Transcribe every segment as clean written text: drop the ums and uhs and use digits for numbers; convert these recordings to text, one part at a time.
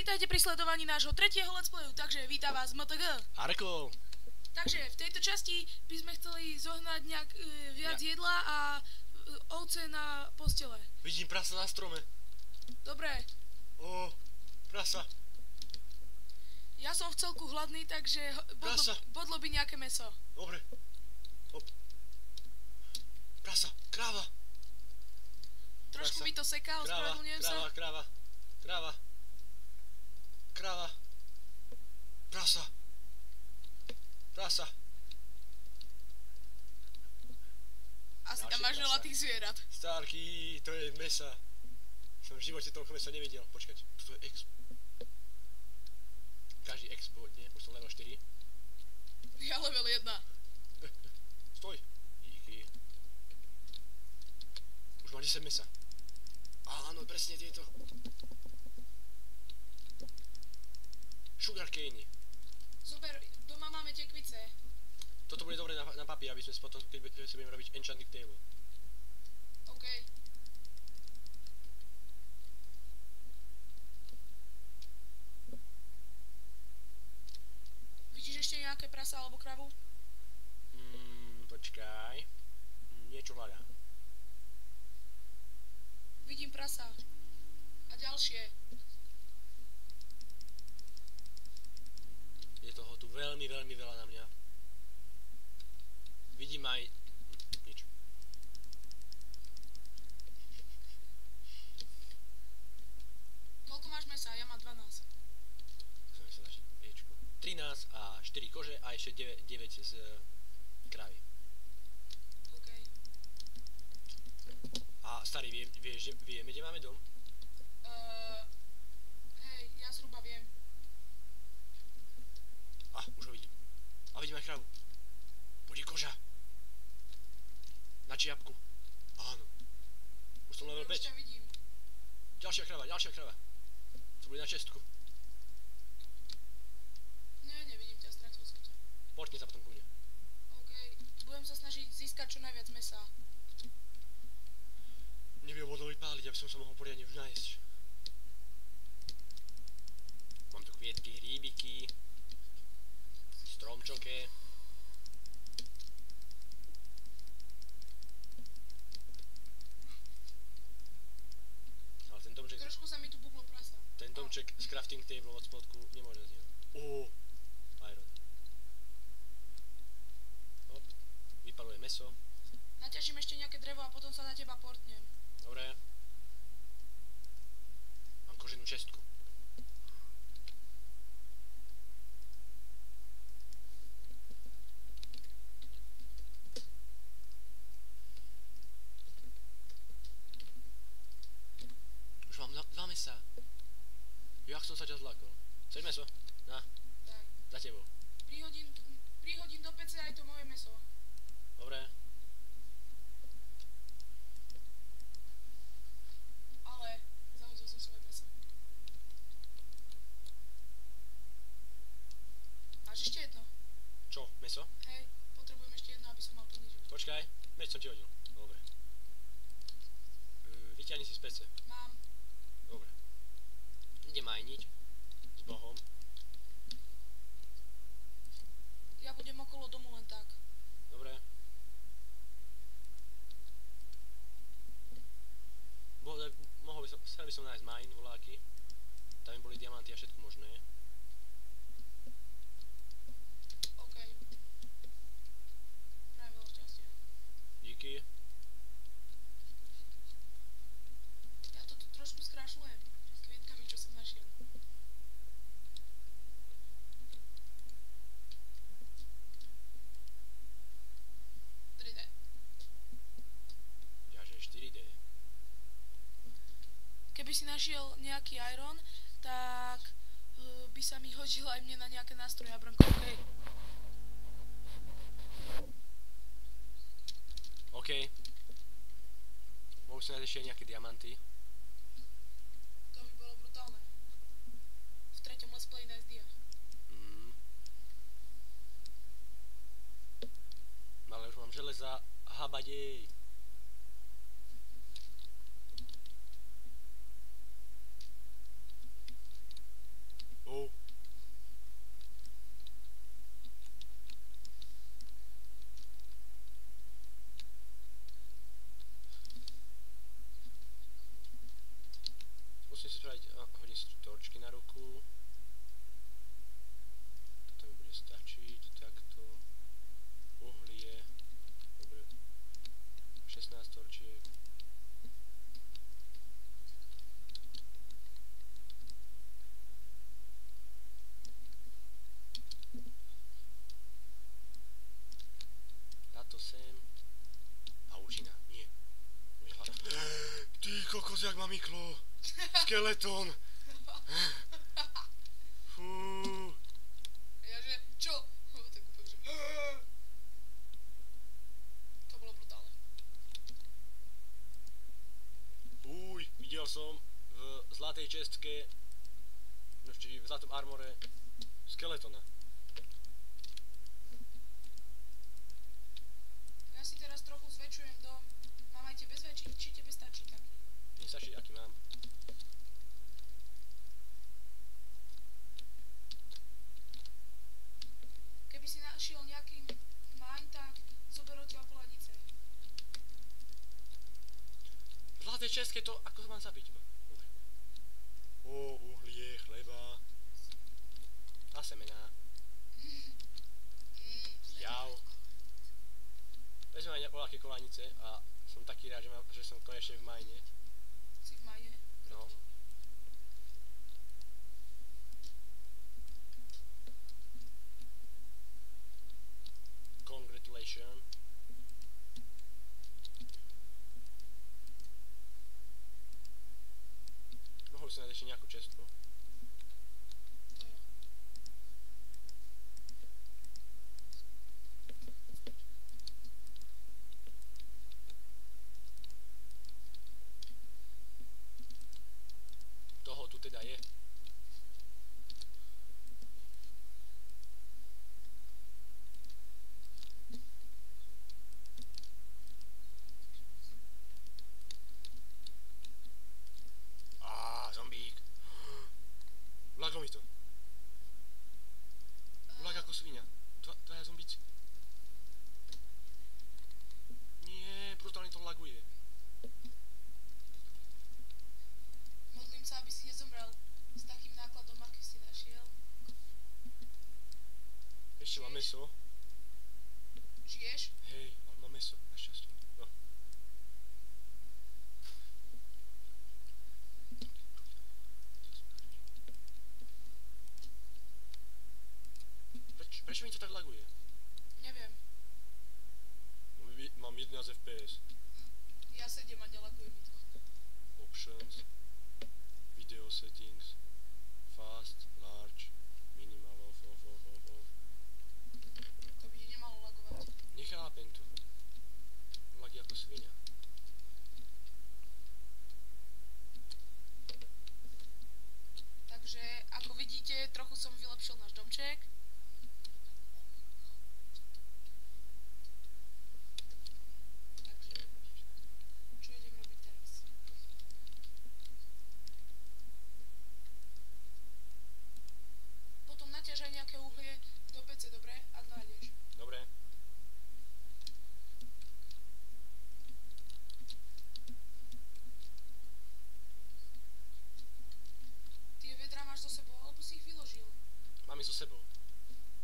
Vítajte pri sledovaní nášho tretieho let's playu, takže vítam vás MTG. Arko! Takže v tejto časti by sme chceli zohnať nejak viac jedla a ovce na postele. Vidím prasa na strome. Dobre. Prasa. Ja som v celku hladný, takže bodlo by nejaké mäso. Dobre. Hop. Prasa, kráva. Trošku mi to seká, ospravedlňujem sa. Kráva. Prasa. Asi tam máš veľa tých zvierat. Starky, to je mesa. Som v živote toľko mesa nevidel. Počkať, toto je exp. Každý exp bodne, už som level 4. Ja level 1. Stoj. Díky. Už mám 10 mesa. Áno, presne tieto. Sugarcane. Super, doma máme tekvice. Toto bude dobre na papier, aby sme si potom, keď si budeme robiť enchanting table. OK. Vidíš ešte nejaké prasa alebo kravu? Počkaj. Niečo hľadám. Vidím prasa. A ďalšie. Je toho tu veľmi veľa na mňa. Vidím aj... nič. Koľko máš mesa? Ja mám 12. To sa dať Ečko. 13 a 4 kože a ešte 9 z krávy. OK. A starý, vieme, kde máme dom? Hej, ja zhruba viem. Už ho vidím. A vidím aj krávu. Bude koža. Na čiapku. Áno. Už som level 5. Už ťa vidím. Ďalšia kráva. To bude na čestku. Nevidím ťa, stratil som ťa. Portni sa potom ku mne. OK, budem sa snažiť získať čo najviac mesa. Mne by ho bodlo vypáliť, aby som sa mohol poriadne už nájsť. Mám tu kvietky, hríbiky. Stromčoke. Ale ten domček... Trošku sa mi tu bublo prasa. Ten domček s crafting table od spodku nemôže z neho. Iron. Hop. Vypaluje meso. Naťažím ešte nejaké drevo a potom sa na teba portnem. Dobre. Mám koženú čestku. Už mám 2 mesa. Jak som sa ťa zlákol. Chceš meso? Na. Tak. Za tebou. Prihodím do pece aj to moje meso. Dobre. Ale zahodil som svoje meso. Máš ešte jedno? Čo? Meso? Hej, potrebujem ešte jedno, aby som mal plný život. Počkaj. Meč som ti hodil. Dobre. Vyťahni si z pece. Mám. Dobre. Idem majniť. S Bohom. Ja budem okolo domu len tak. Dobre. Chcel by som nájsť mine voláky. Tam by boli diamanty a všetko možné. OK. Prajem veľa šťastia. Díky. Ja to tu trošku skrášľujem. S kvietkami, čo som našiel. Ďaže 4D. Keby si našiel nejaký iron, tak by sa mi hodil aj mne na nejaké nástroje a brnko. OK. Mohol som nájsť ešte nejaké diamanty. To by bolo brutálne. V treťom let's play nájsť dia. Ale už mám železa. Habadej. zaniklo. Skeleton. Fú. Ja že, čo? Tak úplne, že... To bolo brutálne. Videl som v zlatej čestke, či v zlatom armore, skeletona. Ja si teraz trochu zväčšujem dom. Mám aj tebe zväčšiť, či tebe stačí taký? Mne stačí, aký mám. Keby si našiel nejaký mine, tak zoberú ti okolanice. V zlatej čestke to, ako to mám zabiť? Dobre. Uhlie, chleba. A semená. Jau. Vezmem aj nejaké kolanice a som taký rád, že som konečne v mine. Si v mine? No. Congratulations. Mohol by som nájsť ešte nejakú čestku. To jo. Toho tu teda je. Zombík. Laglo mi to. Lag ako svinia. Dvaja zombíci. Nie, brutálne to laguje. Modlím sa, aby si nezomrel s takým nákladom, aký si našiel. Ešte mám meso. Žiješ? Hej, ale mám meso, našťastie. No. Prečo mi to tak laguje? Neviem. Mám 11 FPS. Ja 7 a nelaguje mi to. Options. Video settings. Fast, large, minimal, off. To by ti nemalo lagovať. Nechápem to. Lagí ako svinia. Takže, ako vidíte, trochu som vylepšil náš domček. Takže, čo idem robiť teraz? Potom naťaž aj nejaké uhlie do pece, dobre? Ak nájdeš. Dobre. Tie vedrá máš so sebou, alebo si ich vyložil? Mám ich so sebou.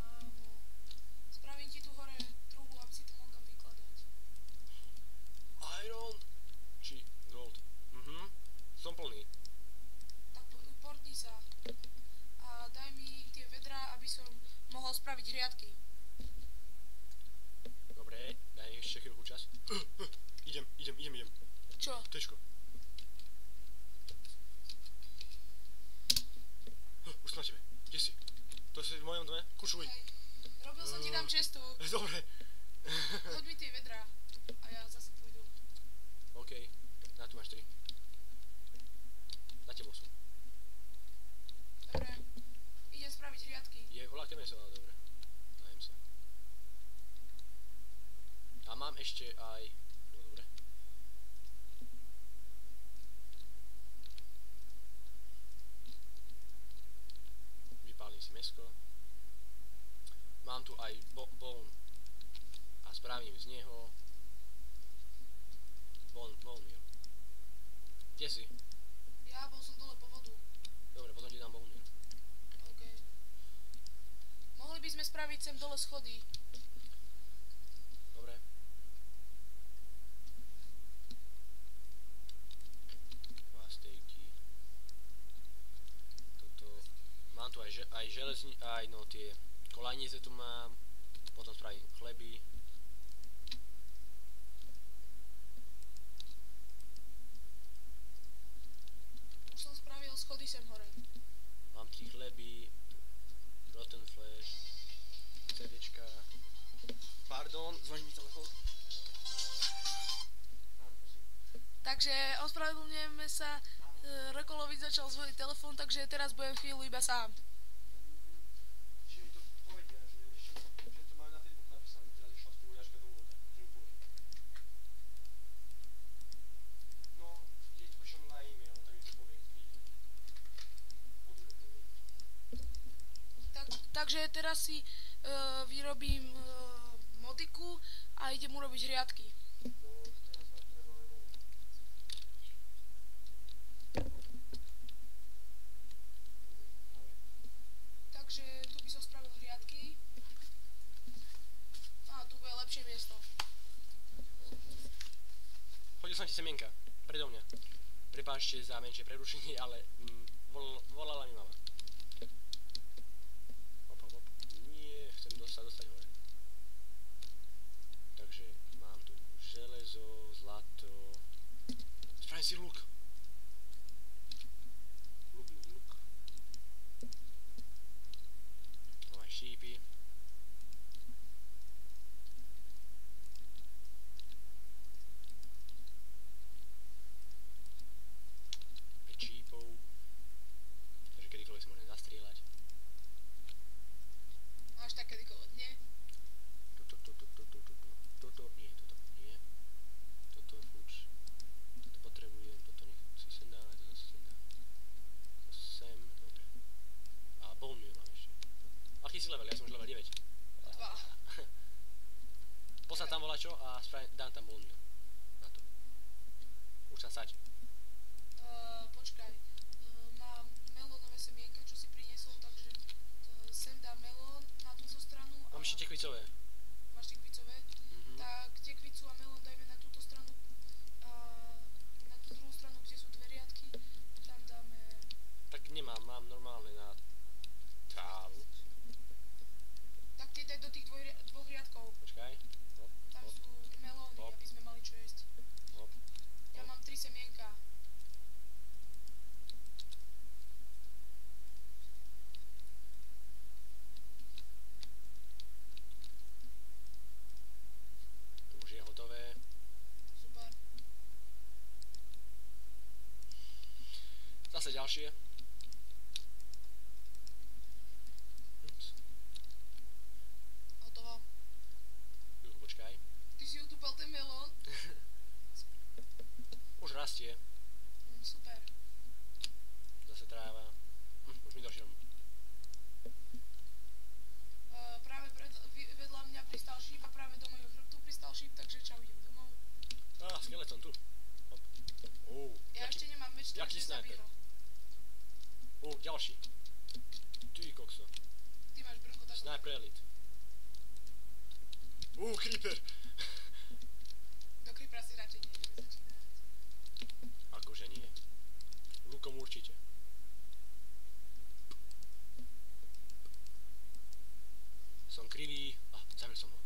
Áno. Spravím ti tu hore truhlu, aby si to mohol kam vykladať. Iron. Či gold. Som plný. Tak portni sa. A daj mi tie vedrá, aby som mohol spraviť hriadky. Dobre, daj mi ešte chvíľku čas. Idem. Čo? Tečko. Už som na tebe. Kde si? To si v mojom dome? Kučuj. Hej. Robil som ti tam čestu. Dobre. Hoď mi tie vedrá. A ja zase pôjdu. OK. Na tu máš 3. Za tebou som. Dobre. Idem spraviť hriadky. Je voľaké meso, ale dobre. Najem sa. A mám ešte aj... No dobre. Vypálim si mesko. Mám tu aj bone. A spravím z neho... Bone meal. Kde si? Ja bol som dole po vodu. Dobre, potom ti dám bone meal. OK. Mohli by sme spraviť sem dole schody. Dobre. Dva stejky. Toto. Mám tu aj železni, aj no tie kolanice tu mám. Potom spravím chleby. chleby, rotten flash, CDčka. Pardon, zvoní mi telefon. Takže ospravedlňujeme sa, Rekolovič začal zvoliť telefón, takže teraz budem chvíľu iba sám. Že mi to povedia, že to majú na Facebook napísané, teraz išla spolužiačka domov, tak že mi povie. No, keď pošlem na e-mail, tak mi to povie, Takže teraz si vyrobím modiku a idem urobiť hriadky. Takže tu by som spravil hriadky. A tu bude lepšie miesto. Hodil som ti semienka, predo mňa. Prepáčte za menšie prerušenie, ale volala mi mama. Hop, hop, hop. Nie, chcem dostať hore. Takže mám tu železo, zlato. Spravím si luk. Luk. No aj šípy. Šípov. Takže kedykoľvek si môžem zastrieľať. Až tak kedykoľvek nie. Toto nie. Toto fuč. To potrebujem, toto nech si sem dá, toto si sem dá. To sem, dobre. A bone meal mám ešte. Aký si level? Ja som už level 9. 2. Poslať tam volačo a dám tam bone meal. Na to. Už sa sať. Počkaj, mám melónové semienka, čo si priniesol, takže sem dám melón na túto stranu. Mám ešte tekvicové. Máš tekvicové? Tak tekvicu a melón dajme na túto stranu a na tú druhú stranu, kde sú dve riadky, tam dáme... Tak nemám, mám normálne na trávu. Tak tie daj do tých dvoch riadkov. Počkaj. Hop, Tam hop, sú melóny, hop. aby sme mali čo jesť. hop. Ja mám 3 semienka. Tu už je hotové. Super. Zase ďalšie. Ups. Hotovo. Chvíľku počkaj. Ty si utúpal ten melón? Už rastie. Super. Zase tráva. Už mi došiel. Práve vedľa mňa pristal šíp a práve do mojho chrbtu pristal šíp, takže čau, idem domov. Skeleton tu. Hop. Ja ešte nemám meč, jaký takže sniper? zabího. Ďalší. Ty kokso. Ty máš brnko takové. Sniper elite. Creeper. Do creepera si radšej nejdeme začínať. Akože nie. Lukom určite. Som krivý. Zabil som ho.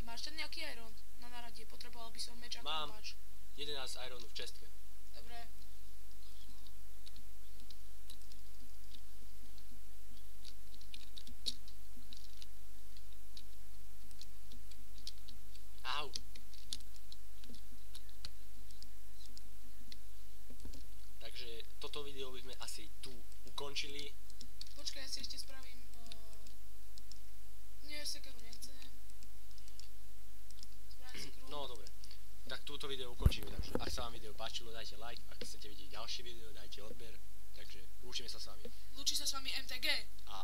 Máš ten nejaký iron na naradie? Potreboval by som meč a Mám. kompač. 11 ironu v čestke. Dobre. Au. Takže toto video by sme asi tu ukončili. Počkaj, ja si ešte spravím... Nie, sekeru nechcem. Spravím sekeru. No dobre. Tak túto video ukončíme. Takže ak sa vám video páčilo, dajte like. Ak chcete vidieť ďalšie video, dajte odber. Takže lúčime sa s vami. Lúči sa s vami MTG. A